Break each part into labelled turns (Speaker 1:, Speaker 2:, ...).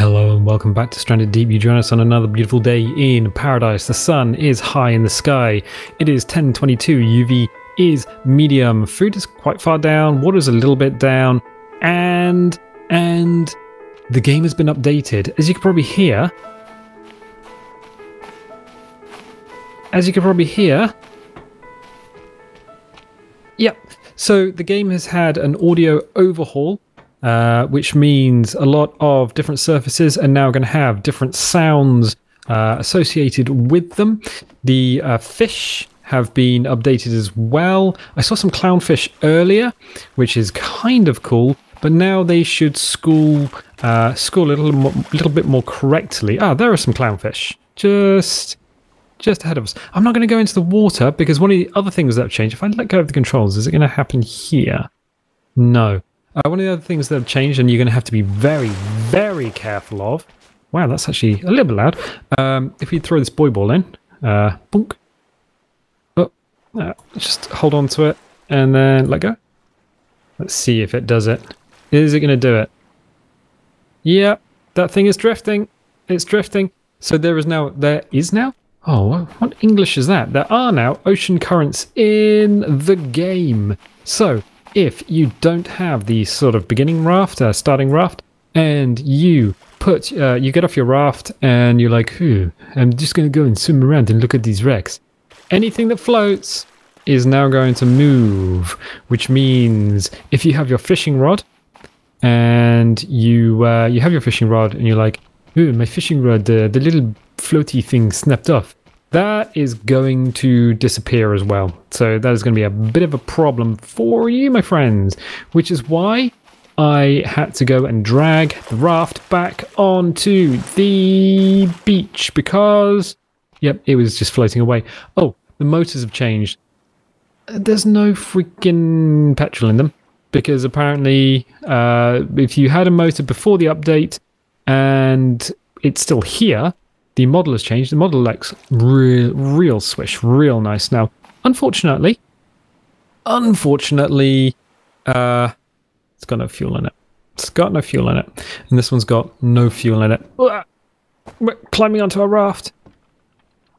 Speaker 1: Hello and welcome back to Stranded Deep. You join us on another beautiful day in paradise. The sun is high in the sky. It is 10:22. UV is medium. Food is quite far down. Water is a little bit down. And the game has been updated. As you can probably hear. Yep. So the game has had an audio overhaul. Which means a lot of different surfaces are now going to have different sounds associated with them. The fish have been updated as well. I saw some clownfish earlier, which is kind of cool, but now they should school a little bit more correctly. Ah, there are some clownfish just ahead of us. I'm not going to go into the water because one of the other things that have changed, if I let go of the controls, is it going to happen here? No. One of the other things that have changed, and you're going to have to be very, very careful of. Wow, that's actually a little bit loud. If you throw this buoy ball in, bonk. Oh, just hold on to it and then let go. Let's see if it does it. Is it going to do it? Yeah, that thing is drifting. It's drifting. So there is now. Oh, what English is that? There are now ocean currents in the game. So if you don't have the sort of beginning raft, starting raft, and you get off your raft and you're like, I'm just going to go and swim around and look at these wrecks. Anything that floats is now going to move, which means if you have your fishing rod and you have your fishing rod and you're like, my fishing rod, the little floaty thing snapped off. That is going to disappear as well. So that is going to be a bit of a problem for you, my friends, which is why I had to go and drag the raft back onto the beach because, yep, it was just floating away. Oh, the motors have changed. There's no freaking petrol in them because apparently if you had a motor before the update and it's still here, the model has changed. The model looks real swish, real nice. Now, unfortunately, it's got no fuel in it. It's got no fuel in it. And this one's got no fuel in it. We're climbing onto a raft.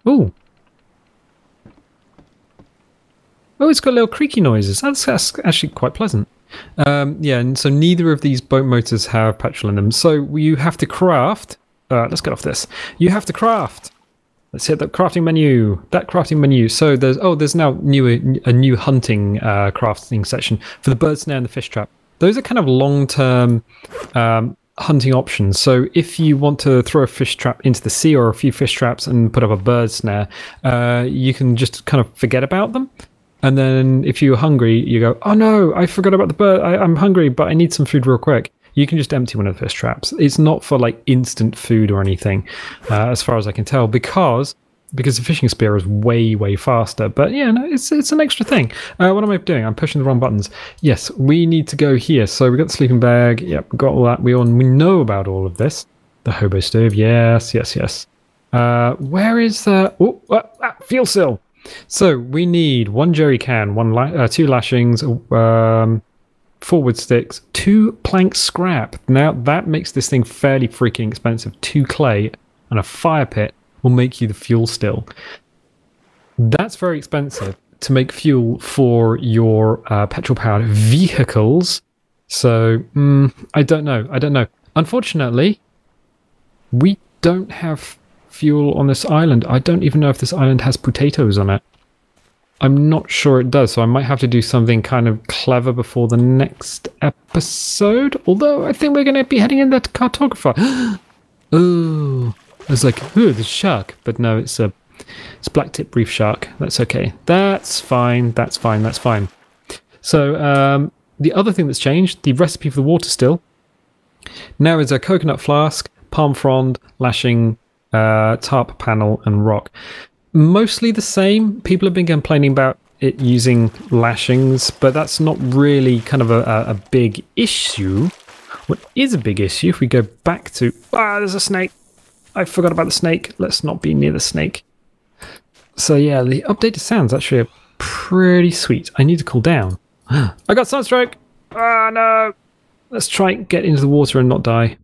Speaker 1: Ooh. Oh, it's got little creaky noises. That's actually quite pleasant. Yeah, and so neither of these boat motors have petrol in them. So you have to craft. Let's get off this. You have to craft. Let's hit that crafting menu. That crafting menu. So there's now a new hunting crafting section for the bird snare and the fish trap. Those are kind of long-term hunting options. So if you want to throw a fish trap into the sea or a few fish traps and put up a bird snare, you can just kind of forget about them. And then if you're hungry, you go, oh no, I forgot about the bird. I'm hungry, but I need some food real quick. You can just empty one of the fish traps. It's not for like instant food or anything, as far as I can tell, because the fishing spear is way faster. But yeah, no, it's an extra thing. What am I doing? I'm pushing the wrong buttons. Yes, we need to go here. So we got the sleeping bag. Yep, we got all that. We know about all of this. The hobo stove. Yes. Where is the fuel cell? So we need one jerry can, two lashings, forward sticks, 2 plank scrap. Now that makes this thing fairly freaking expensive. 2 clay and a fire pit will make you the fuel still. That's very expensive to make fuel for your petrol powered vehicles. So I don't know. Unfortunately, we don't have fuel on this island. I don't even know if this island has potatoes on it. I'm not sure it does, so I might have to do something kind of clever before the next episode. Although I think we're going to be heading in that cartographer. Oh, I was like, there's a shark. But no, it's black-tip reef shark. That's okay. That's fine. So the other thing that's changed, the recipe for the water still, now is a coconut flask, palm frond, lashing, tarp panel, and rock. Mostly the same. People have been complaining about it using lashings, but that's not really kind of a big issue. What is a big issue, if we go back to... there's a snake. I forgot about the snake. Let's not be near the snake. So yeah, the updated sounds actually are pretty sweet. I need to cool down. I got sunstroke. No. Let's try and get into the water and not die.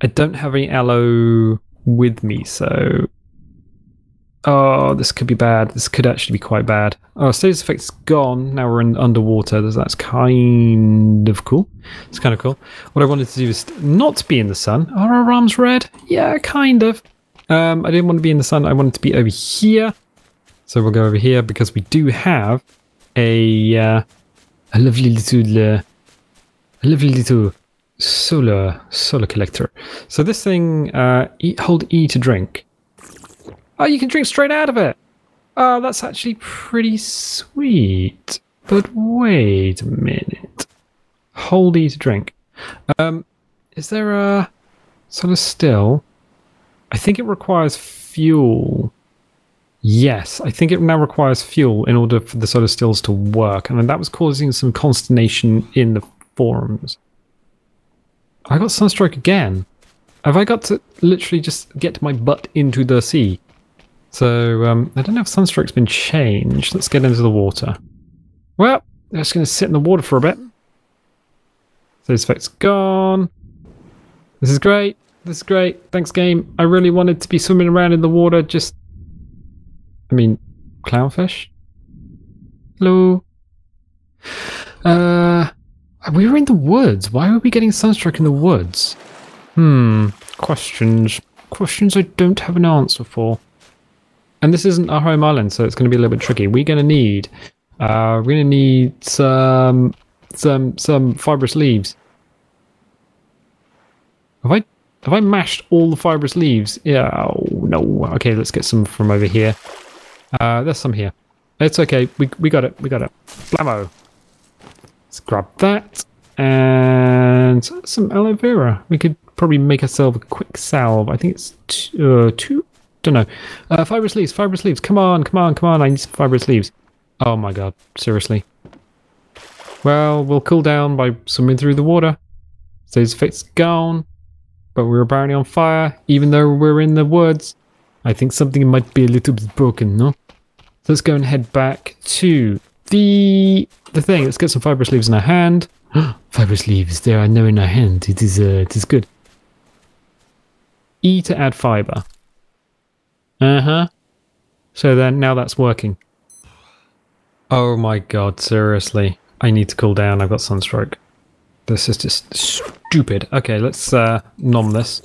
Speaker 1: I don't have any aloe with me, so... Oh, this could be bad. This could actually be quite bad. Oh, status effect's gone. Now we're in underwater. That's kind of cool. It's kind of cool. What I wanted to do is not be in the sun. Are our arms red? Yeah, kind of. I didn't want to be in the sun. I wanted to be over here. So we'll go over here because we do have a lovely little solar collector. So this thing, hold E to drink. Oh, you can drink straight out of it. Oh, that's actually pretty sweet. But wait a minute. Hold E to drink. Is there a solar still? I think it requires fuel. Yes, I think it now requires fuel in order for the solar stills to work. And that was causing some consternation in the forums. I got sunstroke again. Have I got to literally just get my butt into the sea? So, I don't know if sunstroke's been changed. Let's get into the water. Well, I'm just going to sit in the water for a bit. So this effect's gone. This is great. This is great. Thanks, game. I really wanted to be swimming around in the water, just... I mean, clownfish? Hello? We were in the woods. Why were we getting sunstroke in the woods? Questions. Questions I don't have an answer for. And this isn't our home island, so it's going to be a little bit tricky. We're going to need some fibrous leaves. Have I mashed all the fibrous leaves? Yeah. Oh, no. Okay, let's get some from over here. There's some here. It's okay. We got it. We got it. Blammo. Let's grab that and some aloe vera. We could probably make ourselves a quick salve. I think it's two. Don't know. Fibrous leaves. Fibrous leaves. Come on. Come on. Come on. I need some fibrous leaves. Oh my god. Seriously. Well, we'll cool down by swimming through the water. So his effect's gone. But we're apparently on fire, even though we're in the woods. I think something might be a little bit broken, no? So let's go and head back to the thing. Let's get some fibrous leaves in our hand. Fibrous leaves, there are no in our hand. It is good. E to add fiber. So then, now that's working. Oh my god, seriously. I need to cool down. I've got sunstroke. This is just stupid. Okay, let's nom this.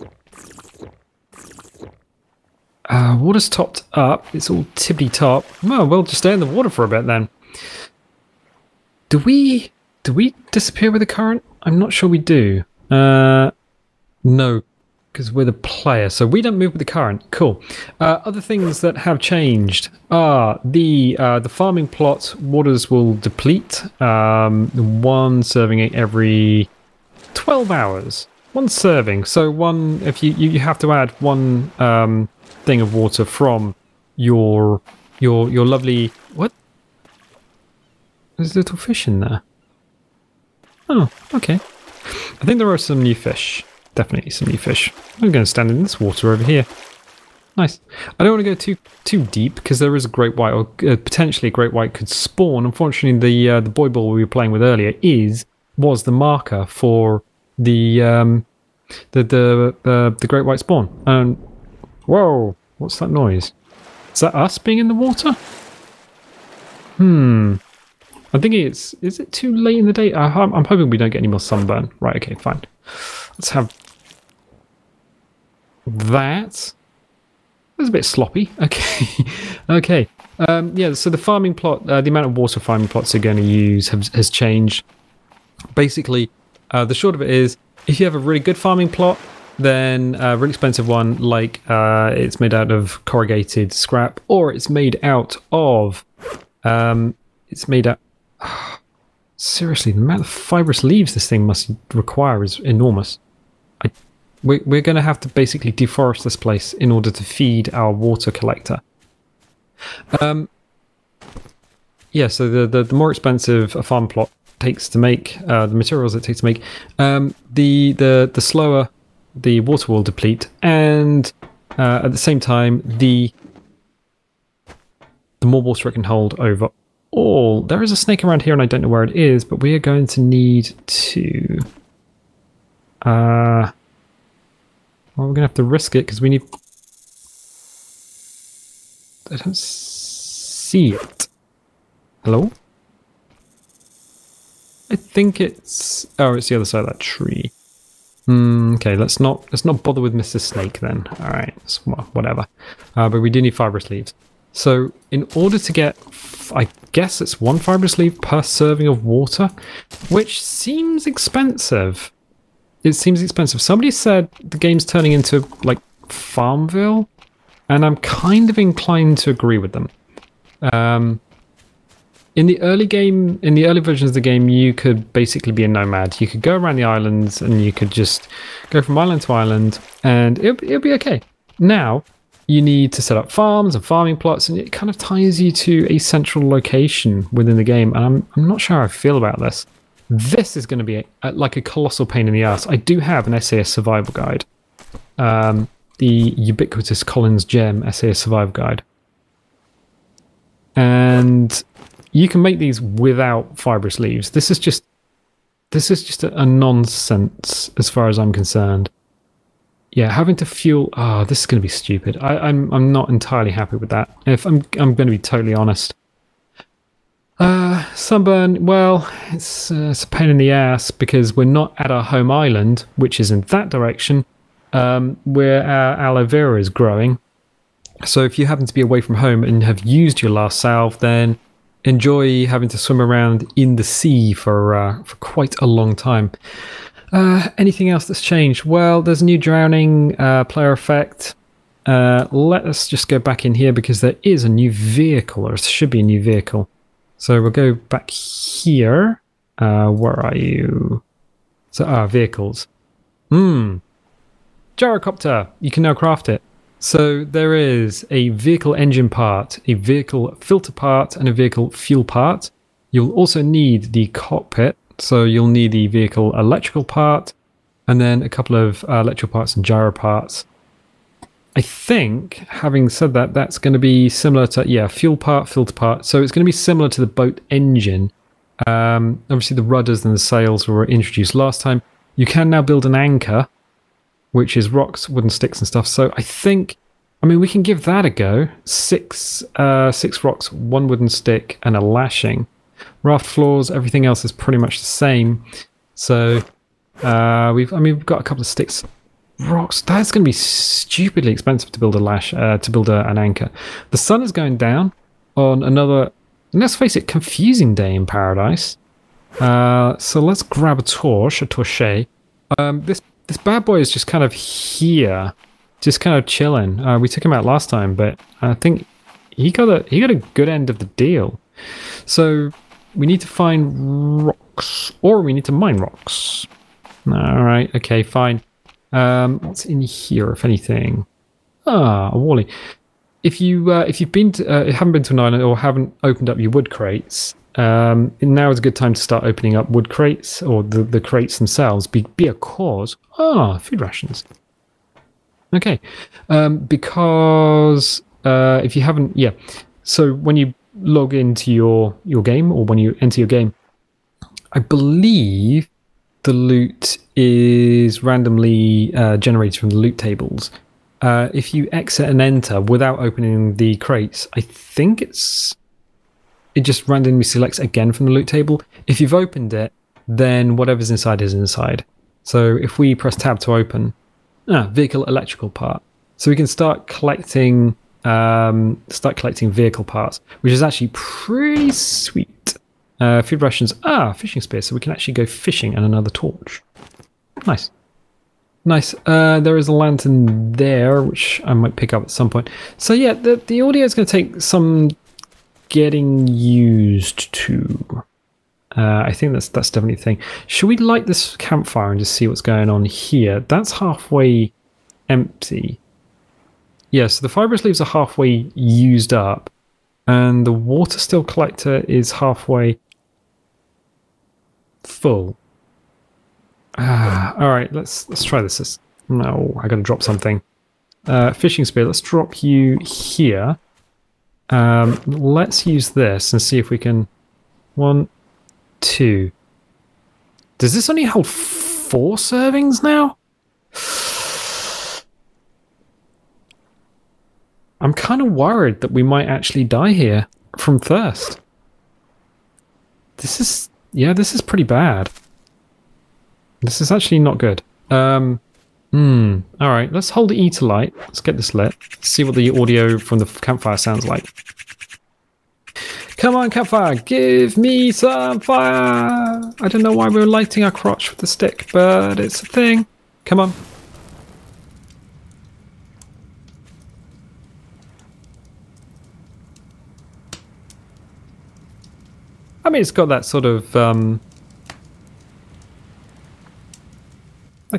Speaker 1: Water's topped up. It's all tippy top. Well, we'll just stay in the water for a bit then. Do we disappear with the current? I'm not sure we do. No, because we're the player, so we don't move with the current. Cool. Other things that have changed are the farming plot waters will deplete. One serving every 12 hours. One serving. So one, if you have to add one thing of water from your lovely what? There's little fish in there. Oh, okay. I think there are some new fish. Definitely some new fish. I'm going to stand in this water over here. Nice. I don't want to go too deep because there is a great white, or potentially a great white could spawn. Unfortunately, the boy ball we were playing with earlier was the marker for the great white spawn. And whoa, what's that noise? Is that us being in the water? I think it's... Is it too late in the day? I'm hoping we don't get any more sunburn. Right, okay, fine. Let's have that. That's a bit sloppy. Okay. Okay. Yeah, so the farming plot, the amount of water farming plots you're going to use has changed. Basically, the short of it is, if you have a really good farming plot, then a really expensive one, like it's made out of corrugated scrap, or it's made out of... Seriously, the amount of fibrous leaves this thing must require is enormous. We're going to have to basically deforest this place in order to feed our water collector. Yeah, so the more expensive a farm plot takes to make, the materials it takes to make, the slower the water will deplete, and at the same time, the more water it can hold over. Oh, there is a snake around here and I don't know where it is, but we are going to need to... Well, we're going to have to risk it because we need... I don't see it. Hello? I think it's... Oh, it's the other side of that tree. Okay, let's not bother with Mr. Snake then. All right, well, whatever. But we do need fibrous leaves. So in order to get, I guess it's 1 fibrous leaf per serving of water, which seems expensive. It seems expensive. Somebody said the game's turning into like Farmville, and I'm kind of inclined to agree with them. In the early versions of the game, you could basically be a nomad. You could go around the islands and you could just go from island to island and it'll be okay. Now, you need to set up farms and farming plots, and it kind of ties you to a central location within the game, and I'm not sure how I feel about this. This is going to be like a colossal pain in the ass. I do have an SAS survival guide. The ubiquitous Collins Gem SAS survival guide. And you can make these without fibrous leaves. This is just a nonsense as far as I'm concerned. Yeah, having to fuel. Oh, this is going to be stupid. I'm not entirely happy with that. If I'm going to be totally honest. Sunburn. Well, it's a pain in the ass because we're not at our home island, which is in that direction, where our aloe vera is growing. So if you happen to be away from home and have used your last salve, then enjoy having to swim around in the sea for quite a long time. Anything else that's changed? Well, there's a new drowning player effect. Let us just go back in here because there is a new vehicle, or there should be a new vehicle. So we'll go back here. Where are you? So, vehicles. Gyrocopter. You can now craft it. So there is a vehicle engine part, a vehicle filter part, and a vehicle fuel part. You'll also need the cockpit. So you'll need the vehicle electrical part, and then a couple of electrical parts and gyro parts. I think, having said that, that's going to be similar to, yeah, fuel part, filter part. So it's going to be similar to the boat engine. Obviously the rudders and the sails were introduced last time. You can now build an anchor, which is rocks, wooden sticks and stuff. So I think, I mean, we can give that a go. Six rocks, 1 wooden stick, and a lashing. Raft floors, everything else is pretty much the same. So we've got a couple of sticks. Rocks, that's going to be stupidly expensive to build an anchor. The sun is going down on another, let's face it, confusing day in paradise. So let's grab a torch. This bad boy is just kind of here, just kind of chilling. We took him out last time, but I think he got a good end of the deal. So we need to find rocks, or we need to mine rocks. All right, okay, fine. What's in here, if anything? A Wally. If you haven't been to an island or haven't opened up your wood crates, now is a good time to start opening up wood crates or the crates themselves. Be a cause. Food rations. Okay, because if you haven't, yeah. So when you log into your game, or when you enter your game, I believe the loot is randomly generated from the loot tables. If you exit and enter without opening the crates, I think it just randomly selects again from the loot table. If you've opened it, then whatever's inside is inside. So if we press tab to open, vehicle electrical part. So we can start collecting vehicle parts, which is actually pretty sweet. Food rations, fishing spear, so we can actually go fishing and another torch. Nice. Nice. There is a lantern there, which I might pick up at some point. So yeah, the audio is going to take some getting used to. I think that's definitely the thing. Should we light this campfire and just see what's going on here? That's halfway empty. Yeah, so the fibrous leaves are halfway used up, and the water still collector is halfway full. All right, let's try this. No, I gotta drop something. Fishing spear. Let's drop you here. Let's use this and see if we can. 1, 2. Does this only hold 4 servings now? I'm kind of worried that we might actually die here from thirst. This is pretty bad. This is actually not good. Alright, let's hold E to light. Let's get this lit. See what the audio from the campfire sounds like. Come on, campfire, give me some fire! I don't know why we're lighting our crotch with the stick, but it's a thing. Come on. I mean, it's got that sort of, that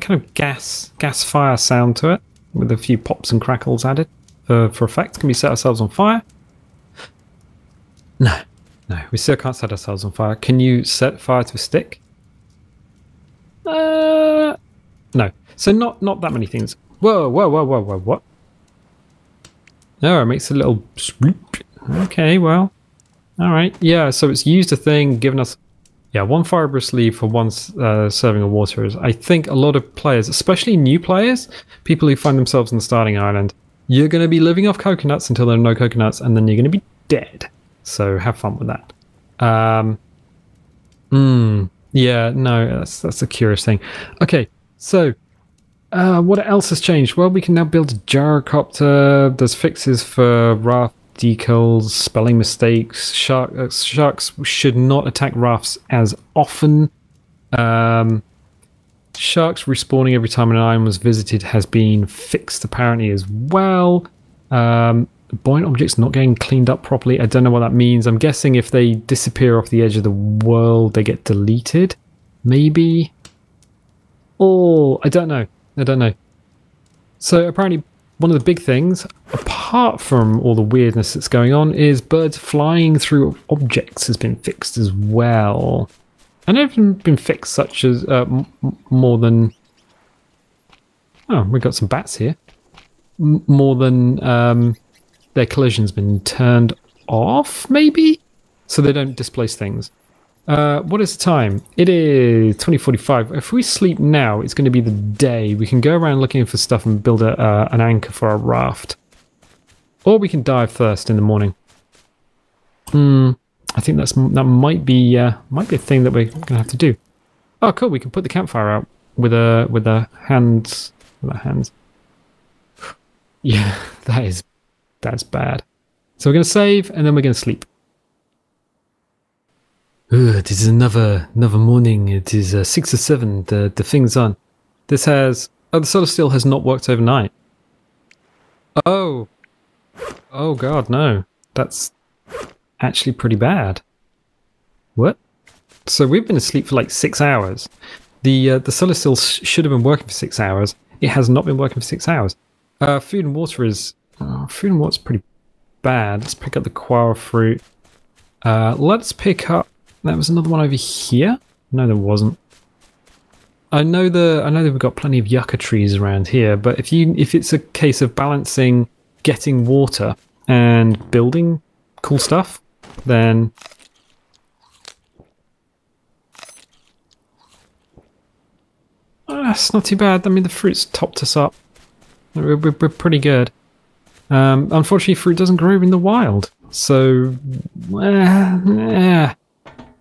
Speaker 1: kind of gas fire sound to it, with a few pops and crackles added for effect. Can we set ourselves on fire? No, we still can't set ourselves on fire. Can you set fire to a stick? No. So not that many things. Whoa, what? Oh, it makes a little swoop. Okay, well. Alright, yeah, so it's used a thing, given us, yeah, 1 fibrous leaf for 1 serving of water. I think a lot of players, especially new players, people who find themselves on the starting island, you're going to be living off coconuts until there are no coconuts, and then you're going to be dead. So have fun with that. Yeah, no, that's a curious thing. Okay, so what else has changed? Well, we can now build a gyrocopter. There's fixes for raft decals, spelling mistakes. Sharks should not attack rafts as often. Sharks respawning every time an island was visited has been fixed apparently as well. Buoyant objects not getting cleaned up properly. I don't know what that means. I'm guessing if they disappear off the edge of the world, they get deleted. Maybe. Oh, I don't know. So apparently one of the big things, apart from all the weirdness that's going on, is birds flying through objects has been fixed as well. And they've been fixed such as more than... Oh, we've got some bats here. More than... their collision's been turned off, maybe? So they don't displace things. What is the time? It is 20:45. If we sleep now, it's going to be the day. We can go around looking for stuff and build an anchor for our raft. Or we can die of thirst in the morning. I think that might be a thing that we're going to have to do. Oh, cool. We can put the campfire out with our hands. Yeah, that's bad. So we're going to save, and then we're going to sleep. It is another morning. It is 6 or 7. The thing's on. This has... Oh, the solar still has not worked overnight. Oh god, no. That's actually pretty bad. What? So we've been asleep for like 6 hours. The solar still should have been working for 6 hours. It has not been working for 6 hours. Food and water is... food and water's pretty bad. Let's pick up the koala fruit. Let's pick up... That was another one over here? No, there wasn't. I know that we've got plenty of yucca trees around here, but if it's a case of balancing getting water and building cool stuff, then that's not too bad. I mean, the fruit's topped us up. We're pretty good. Unfortunately, fruit doesn't grow in the wild, so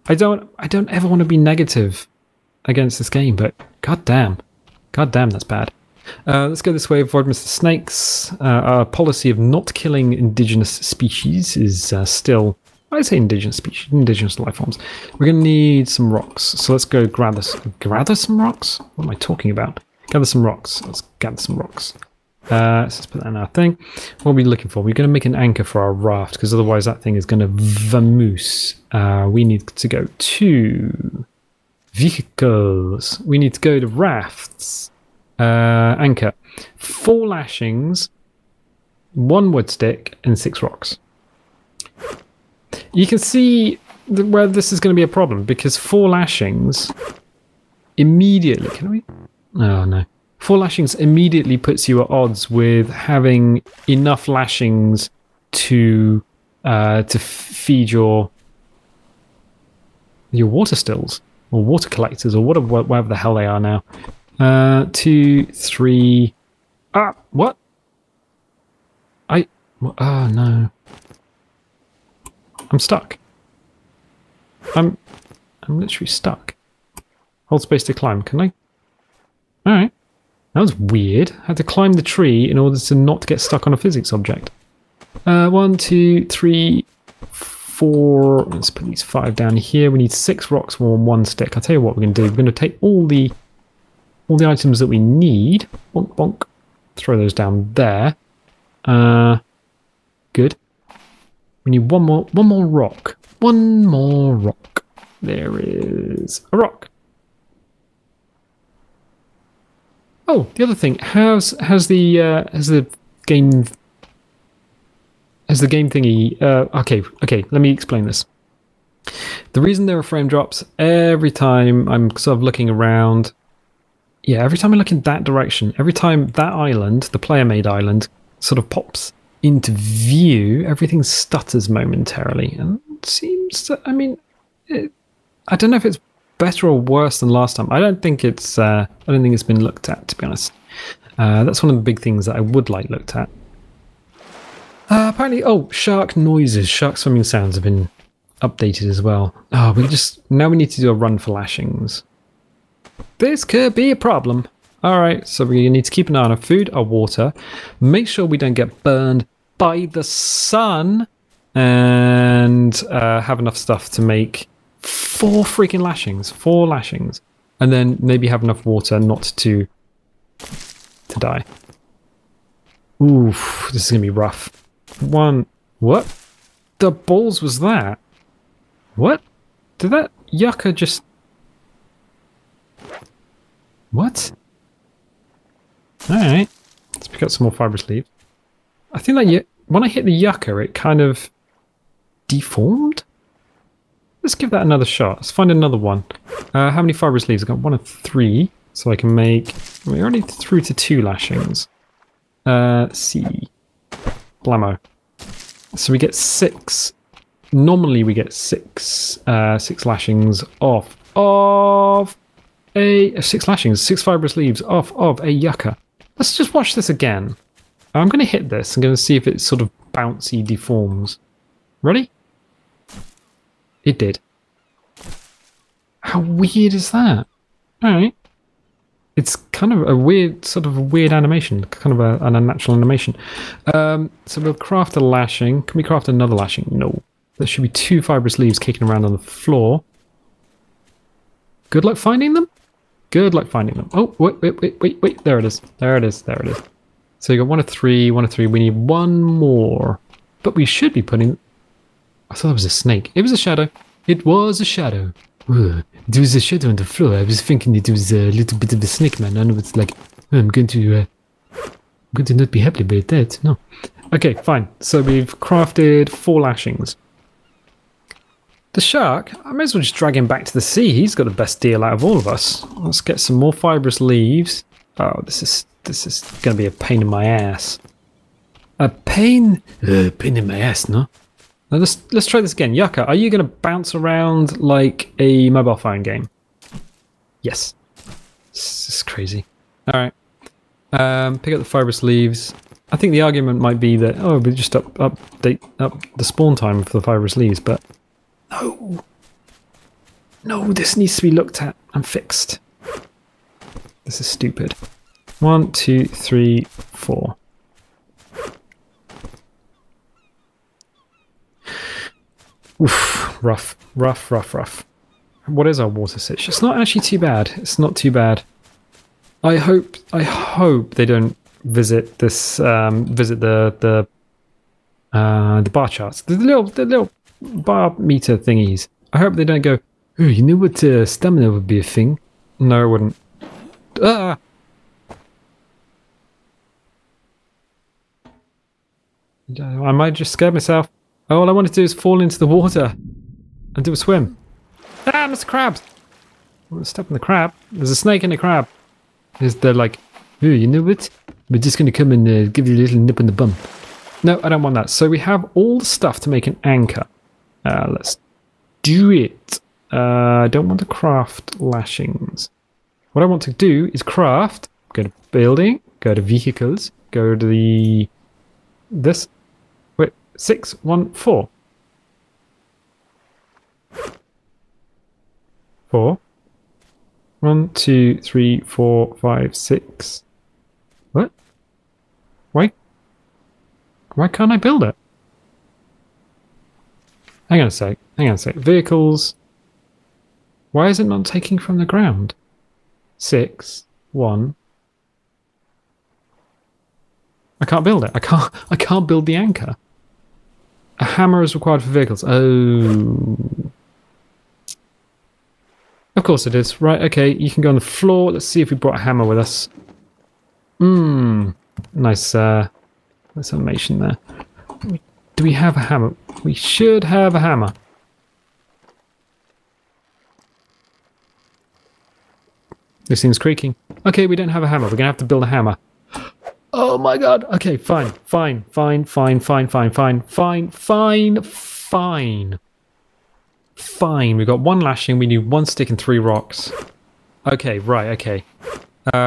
Speaker 1: I don't ever want to be negative against this game, but god damn, that's bad. Let's go this way. Avoid Mr. Snakes. Our policy of not killing indigenous species is still, I say indigenous species, indigenous life forms. We're going to need some rocks, so let's go gather some rocks? What am I talking about? Gather some rocks. Let's gather some rocks. Let's just put that in our thing. What are we looking for? We're going to make an anchor for our raft, because otherwise that thing is going to vamoose. We need to go to vehicles. We need to go to rafts. Anchor. 4 lashings, 1 wood stick, and 6 rocks. You can see where this is going to be a problem, because 4 lashings immediately... Can we? Oh, no. 4 lashings immediately puts you at odds with having enough lashings to feed your water stills or water collectors or whatever the hell they are now. 2, 3. Ah, what? Oh no. I'm stuck. I'm literally stuck. Hold space to climb, can I? Alright. That was weird. I had to climb the tree in order to not get stuck on a physics object. 1, 2, 3, 4. Let's put these 5 down here. We need 6 rocks on 1 stick. I'll tell you what we're going to do. We're going to take all the items that we need. Bonk, bonk. Throw those down there. Good. We need one more rock. One more rock. There is a rock. Oh, the other thing. Has the game thingy? Okay. Let me explain this. The reason there are frame drops every time I'm sort of looking around. Yeah, every time I look in that direction, every time that island, the player-made island, sort of pops into view, everything stutters momentarily, and it seems to, I mean, I don't know if it's better or worse than last time. I don't think it's been looked at, to be honest. That's one of the big things that I would like looked at. Apparently, shark noises, shark swimming sounds have been updated as well. Oh, now we need to do a run for lashings. This could be a problem. Alright, so we need to keep an eye on our food, our water, make sure we don't get burned by the sun, and have enough stuff to make 4 freaking lashings. 4 lashings. And then maybe have enough water not to die. Oof, this is going to be rough. What? The balls was that? What? Did that yucca just... What? Alright. Let's pick up some more fibrous leaves. I think that when I hit the yucca, it kind of deformed? Let's give that another shot. Let's find another one. How many fibrous leaves? I've got 1 of 3. So I can make... We're already through to 2 lashings. Let's see. Blammo. So we get 6. Normally we get 6 lashings off of a 6 lashings, 6 fibrous leaves off of a yucca. Let's just watch this again. I'm going to hit this. I'm going to see if it sort of bouncy deforms. Ready? It did. How weird is that? Alright. It's kind of a weird, animation. Kind of an unnatural animation. So we'll craft a lashing. Can we craft another lashing? No. There should be 2 fibrous leaves kicking around on the floor. Good luck finding them? Good luck finding them. Oh, wait. There it is. There it is. So you got 1 of 3, 1 of 3. We need 1 more. But we should be putting... I thought it was a snake. It was a shadow. It was a shadow. There was a shadow on the floor. I was thinking it was a little bit of a snake, man. I know it's like, I'm going to not be happy about that. No. Okay, fine. So we've crafted 4 lashings. The shark, I may as well just drag him back to the sea. He's got the best deal out of all of us. Let's get some more fibrous leaves. Oh, this is going to be a pain in my ass. A pain? Pain in my ass, no? Now let's try this again. Yucca, are you going to bounce around like a mobile phone game? Yes. This is crazy. All right. Pick up the fibrous leaves. I think the argument might be that, we just update the spawn time for the fibrous leaves, but no, this needs to be looked at and fixed. This is stupid. 1, 2, 3, 4. Oof, rough. What is our water sitch? It's not actually too bad. It's not too bad. I hope they don't visit this. Visit the bar charts. The little bar meter thingies. I hope they don't go. Oh, you know what? Stamina would be a thing. No, it wouldn't. Ah. I might just scare myself. All I want to do is fall into the water and do a swim. Ah, Mr. Crab! Step on the crab. There's a snake and a crab. They're like, oh, you know what? We're just going to come and give you a little nip on the bum. No, I don't want that. So we have all the stuff to make an anchor. Let's do it. I don't want to craft lashings. What I want to do is craft, go to building, go to vehicles, go to this. 6, 1, 4. 4. 1, 2, 3, 4, 5, 6. What? Why can't I build it? Hang on a sec. Vehicles. Why is it not taking from the ground? 6, 1. I can't build it. I can't build the anchor. A hammer is required for vehicles. Oh. Of course it is. Right, okay, you can go on the floor. Let's see if we brought a hammer with us. Nice animation there. Do we have a hammer? We should have a hammer. This thing's creaking. Okay, we don't have a hammer. We're gonna have to build a hammer. Oh my god. Okay, fine. Fine. We've got 1 lashing. We need 1 stick and 3 rocks. Okay, right, okay.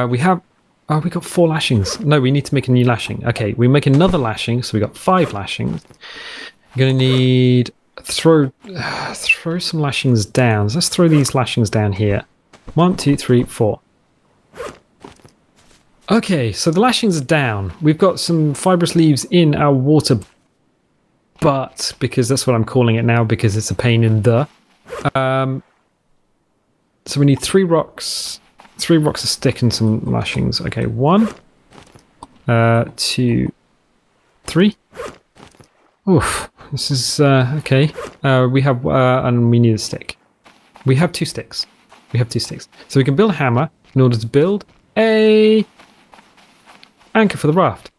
Speaker 1: We have... Oh, we got 4 lashings. No, we need to make a new lashing. Okay, we make another lashing, so we got 5 lashings. We're gonna need... Throw some lashings down. So let's throw these lashings down here. 1, 2, 3, 4. Okay, so the lashings are down. We've got some fibrous leaves in our water butt, because that's what I'm calling it now, because it's a pain in the... so we need 3 rocks. 3 rocks a stick and some lashings. Okay, 1, 2, 3. Oof, this is okay. We have and we need a stick. We have 2 sticks. So we can build a hammer in order to build a anchor for the raft.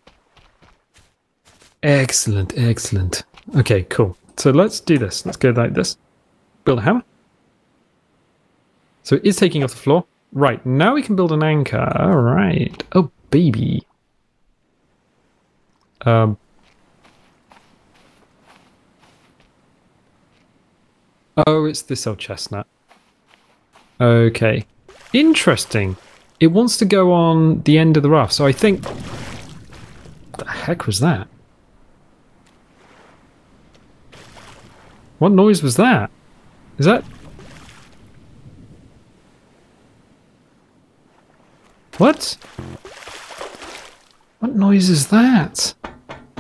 Speaker 1: Excellent. Okay, cool. So let's do this. Let's go like this. Build a hammer. So it is taking off the floor. Right, now we can build an anchor. All right. Oh, baby. Oh, it's this old chestnut. Okay. Interesting. It wants to go on the end of the raft, so I think... What the heck was that? What noise was that? Is that... What? What noise is that?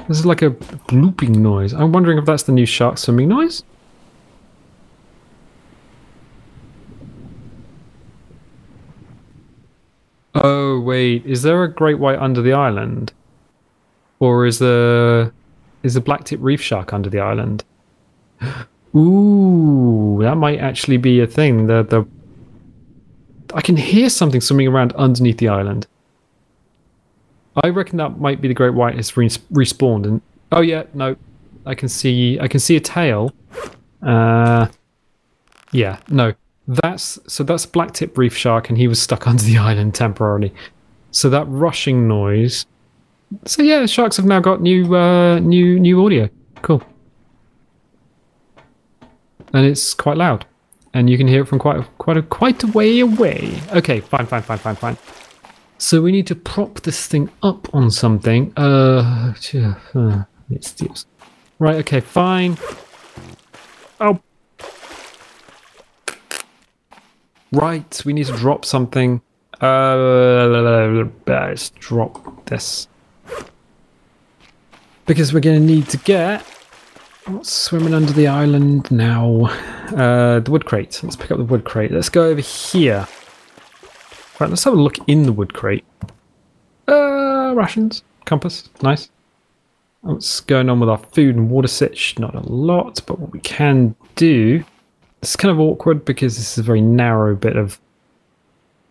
Speaker 1: This is like a blooping noise. I'm wondering if that's the new shark swimming noise? Oh, wait. Is there a great white under the island? Or is the blacktip reef shark under the island? Ooh, that might actually be a thing. I can hear something swimming around underneath the island. I reckon that might be the great white has respawned. And oh yeah, no, I can see a tail. Yeah, no, that's blacktip reef shark, and he was stuck under the island temporarily. So that rushing noise. So yeah, sharks have now got new audio. Cool. And it's quite loud, and you can hear it from quite a way away. Okay, fine. So we need to prop this thing up on something. It's right. Okay, fine. Oh, right. We need to drop something. Let's drop this because we're going to need to get. What's swimming under the island now? The wood crate. Let's pick up the wood crate. Let's go over here. Right, let's have a look in the wood crate. Rations. Compass. Nice. What's going on with our food and water sitch? Not a lot, but what we can do... It's kind of awkward because this is a very narrow bit of...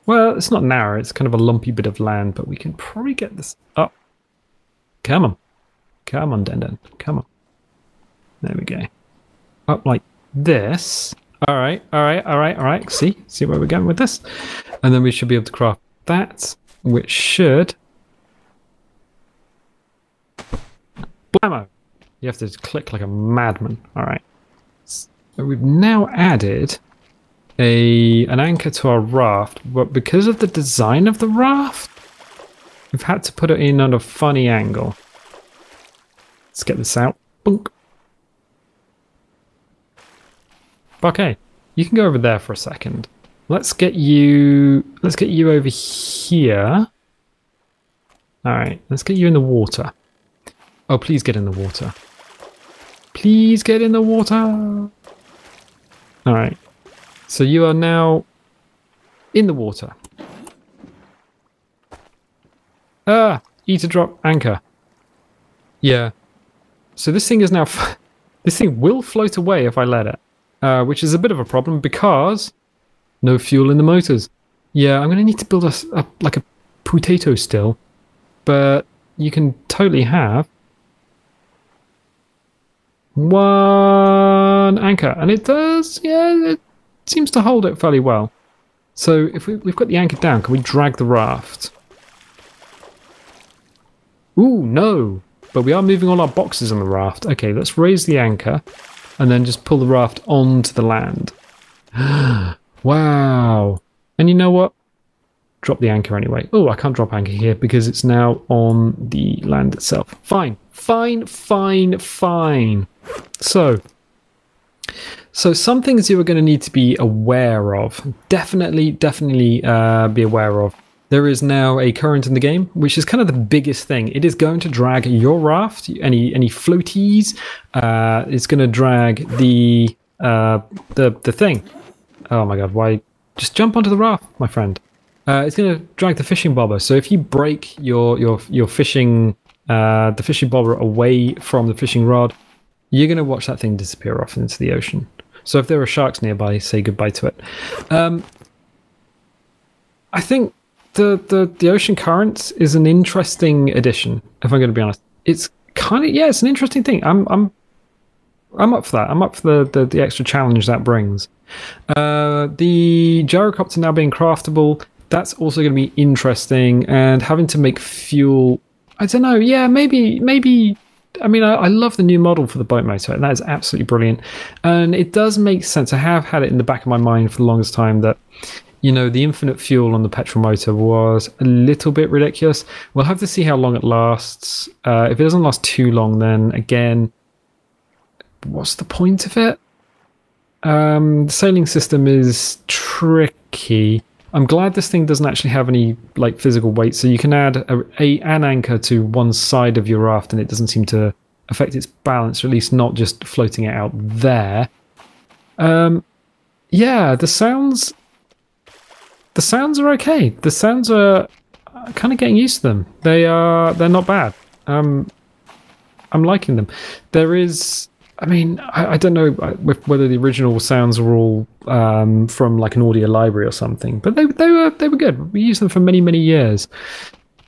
Speaker 1: Well, it's not narrow. It's kind of a lumpy bit of land, but we can probably get this up. Come on. Come on, Den. Come on. There we go. Up like this. All right. See where we're going with this. And then we should be able to craft that, which should... Blammo! You have to click like a madman. All right. So we've now added an anchor to our raft, but because of the design of the raft, we've had to put it in on a funny angle. Let's get this out. Boink. Okay, you can go over there for a second. Let's get you over here. All right, let's get you in the water. Oh, please get in the water. Please get in the water. All right. So you are now in the water. Ah, E to drop anchor. Yeah. So this thing is now... this thing will float away if I let it. Which is a bit of a problem because no fuel in the motors. Yeah, I'm going to need to build like a potato still. But you can totally have one anchor. And it does, yeah, it seems to hold it fairly well. So if we've got the anchor down, can we drag the raft? Ooh, no. But we are moving all our boxes on the raft. Okay, let's raise the anchor and then just pull the raft onto the land. Wow. And you know what? Drop the anchor anyway. Oh, I can't drop anchor here because it's now on the land itself. Fine. Fine, fine, fine. So some things you are going to need to be aware of. Definitely be aware of. There is now a current in the game, which is kind of the biggest thing. It is going to drag your raft, any floaties. It's going to drag the thing. Oh my god! Why? Just jump onto the raft, my friend. It's going to drag the fishing bobber. So if you break your fishing the fishing bobber away from the fishing rod, you're going to watch that thing disappear off into the ocean. So if there are sharks nearby, say goodbye to it. I think the ocean currents is an interesting addition, if I'm going to be honest. It's kind of, yeah, it's an interesting thing. I'm up for that. I'm up for the extra challenge that brings. The gyrocopter now being craftable, that's also going to be interesting, and having to make fuel, I don't know, yeah, maybe I mean, I love the new model for the boat motor, and that is absolutely brilliant. And it does make sense. I have had it in the back of my mind for the longest time that, you know, the infinite fuel on the petrol motor was a little bit ridiculous. We'll have to see how long it lasts. If it doesn't last too long, then again, what's the point of it? The sailing system is tricky. I'm glad this thing doesn't actually have any like physical weight, so you can add an anchor to one side of your raft and it doesn't seem to affect its balance, or at least not just floating it out there. Yeah, the sounds are okay. The sounds are kind of getting used to them. They're not bad. I'm liking them. There is, I mean, I don't know whether the original sounds were all from like an audio library or something, but they were good. We used them for many years.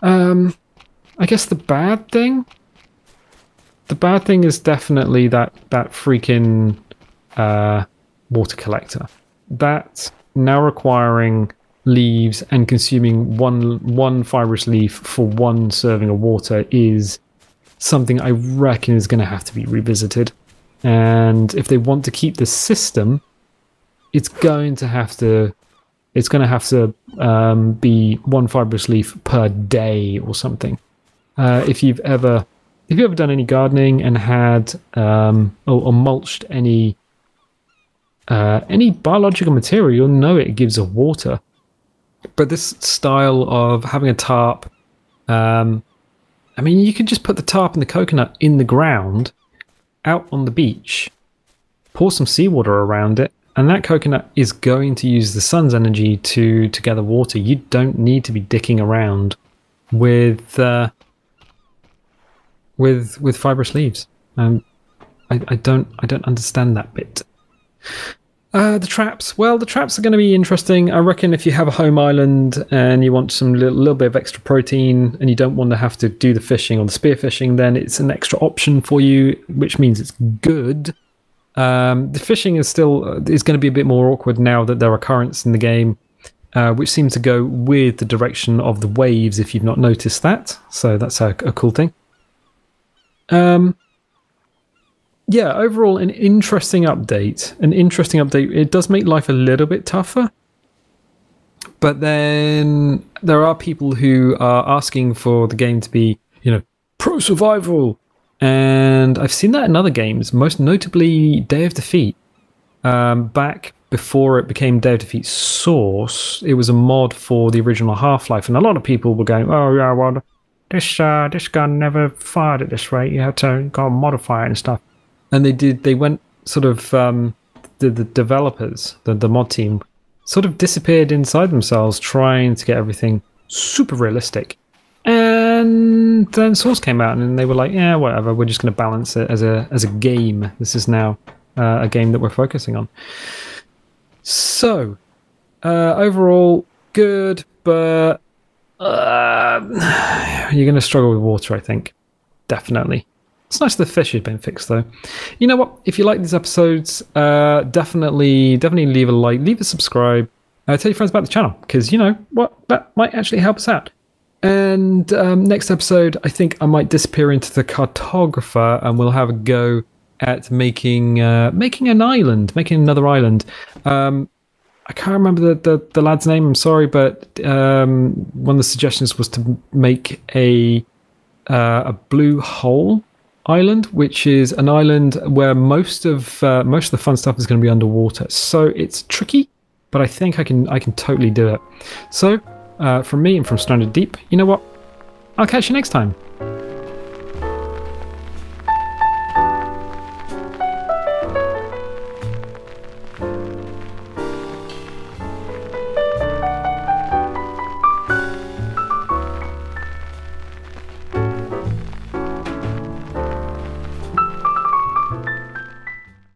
Speaker 1: I guess the bad thing is definitely that freaking water collector. That now requiring leaves and consuming one fibrous leaf for one serving of water is something I reckon is going to have to be revisited. And if they want to keep the system, it's going to have to be one fibrous leaf per day or something. If you've ever done any gardening and had or mulched any biological material, you'll know it gives off water. But this style of having a tarp, I mean, you could just put the tarp and the coconut in the ground out on the beach, pour some seawater around it, and that coconut is going to use the sun's energy to gather water. You don't need to be dicking around with fibrous leaves. I don't understand that bit. The traps. Well, the traps are going to be interesting. I reckon if you have a home island and you want some little bit of extra protein and you don't want to have to do the fishing or the spearfishing, then it's an extra option for you, which means it's good. The fishing is going to be a bit more awkward now that there are currents in the game, which seem to go with the direction of the waves, if you've not noticed that. So that's a cool thing. Yeah, overall, an interesting update. It does make life a little bit tougher. But then there are people who are asking for the game to be, you know, pro survival. And I've seen that in other games, most notably Day of Defeat. back before it became Dare Defeat Source. It was a mod for the original Half-Life, and a lot of people were going, "Oh yeah, well, this gun never fired at this rate. You had to go and modify it and stuff." And they went sort of the developers, the mod team, sort of disappeared inside themselves, trying to get everything super realistic. And then Source came out, and they were like, "Yeah, whatever. We're just going to balance it as a game. This is now a game that we're focusing on." So overall, good, but you're going to struggle with water, I think. Definitely. It's nice the fish has been fixed, though. You know what? If you like these episodes, definitely leave a like, leave a subscribe. Tell your friends about the channel, because you know what? That might actually help us out. And next episode, I think I might disappear into the cartographer, and we'll have a go at making an island, making another island. I can't remember the lad's name. I'm sorry, but one of the suggestions was to make a blue hole island, which is an island where most of the fun stuff is going to be underwater. So it's tricky, but I think I can totally do it. So from me and from Stranded Deep, you know what? I'll catch you next time.